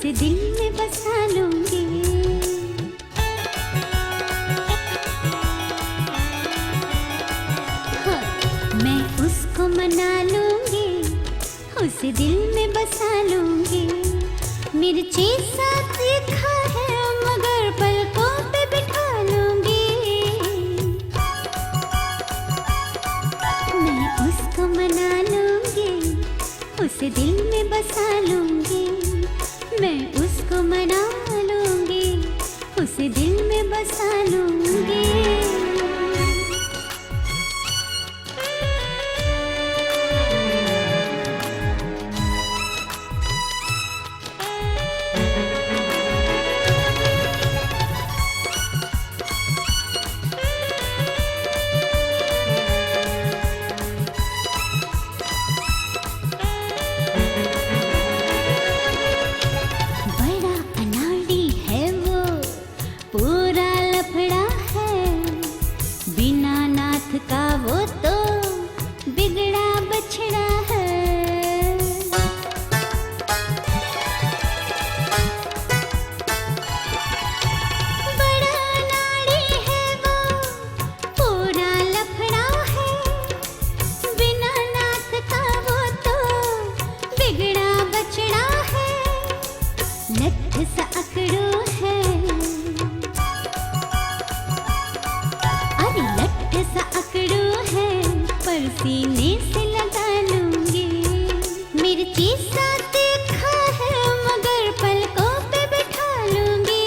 उसे दिल में बसा लूंगी। हाँ, मैं उसको मना लूंगी, उसे दिल में बसा लूंगी। मिर्ची सा तीखा है मगर पलकों पे बिठा लूंगी। मैं उसको मना लूंगी, उसे दिल में बसा लूंगी। मैं उसको मना लूंगी, उसे दिल में बसा लूंगी। का वो तो बिगड़ा बछड़ा है। बड़ा नाड़ी है वो, पूरा लफड़ा है। बिना नाथ का वो तो बिगड़ा बछड़ा है। लठ सा अकड़ू है, अरे लठ सा अकड़ू है, पर सीने से लगा लूंगी। मिर्ची सा तीखा है मगर पलकों पे बिठा लूंगी।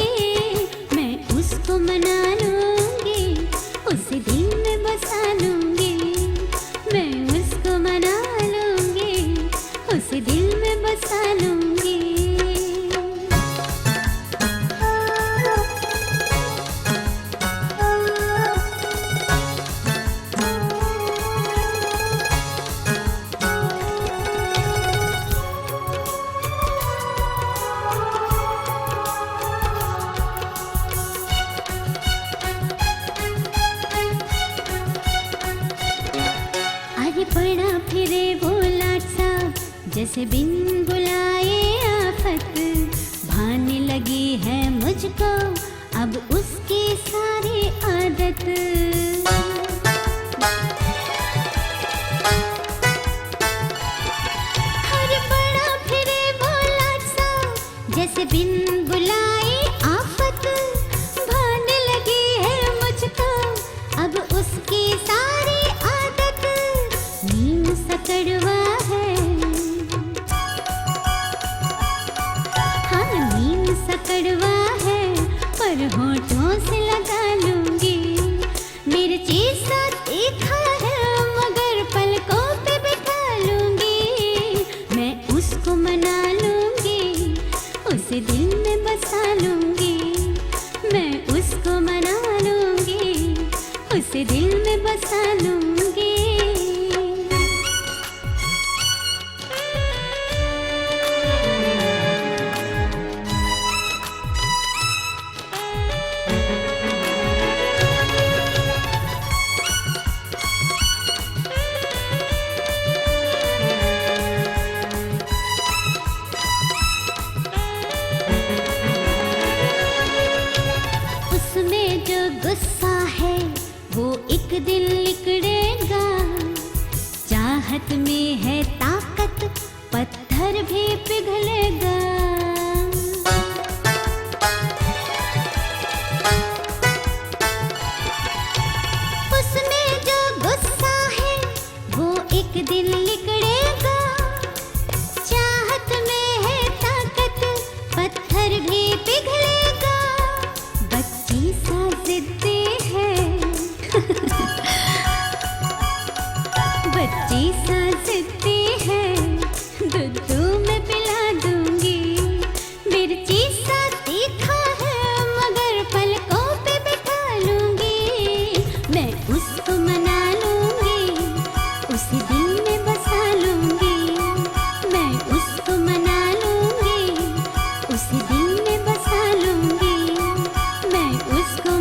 मैं उसको मना लूंगी, उसे दिल में बसा लूंगी। मैं उसको मना लूंगी, उसे दिल में बसा लूंगी। पड़ा फिरे वो लाट सा, जैसे बिन बुलाए आफत। भाने लगी है मुझको अब उसकी सारी आदत। हर पड़ा फिरे वो लाट सा, जैसे बिन बुलाए आफत। भाने लगी है मुझको अब उसकी सारी आदत। नीम सा कड़वा है, हाँ नीम सा कड़वा है, पर होठों से लगा लूंगी। मिर्ची सा तीखा है मगर पलकों पे बिठा लूंगी। मैं उसको मना लूंगी, उसे दिल में बसा लूंगी। मैं उसको मना लूंगी, उसे दिल में बसा लूंगी। उसमें जो गुस्सा है वो एक दिन निकलेगा। चाहत में है ताकत, पत्थर भी पिघलेगा। उसमें जो गुस्सा है वो एक दिन निकलेगा। चाहत में है ताकत, पत्थर भी पिघलेगा। बच्ची सा जिद्दी है बच्ची सा जिद्दी है, दूध में पिला दूंगी। मिर्ची सा तीखा है मगर पलकों पे बिठा लूंगी। मैं उसको मना लूंगी, उसे दिल में बसा लूंगी। मैं उसको मना लूंगी, उसे दिल में बसा लूंगी। मैं उसको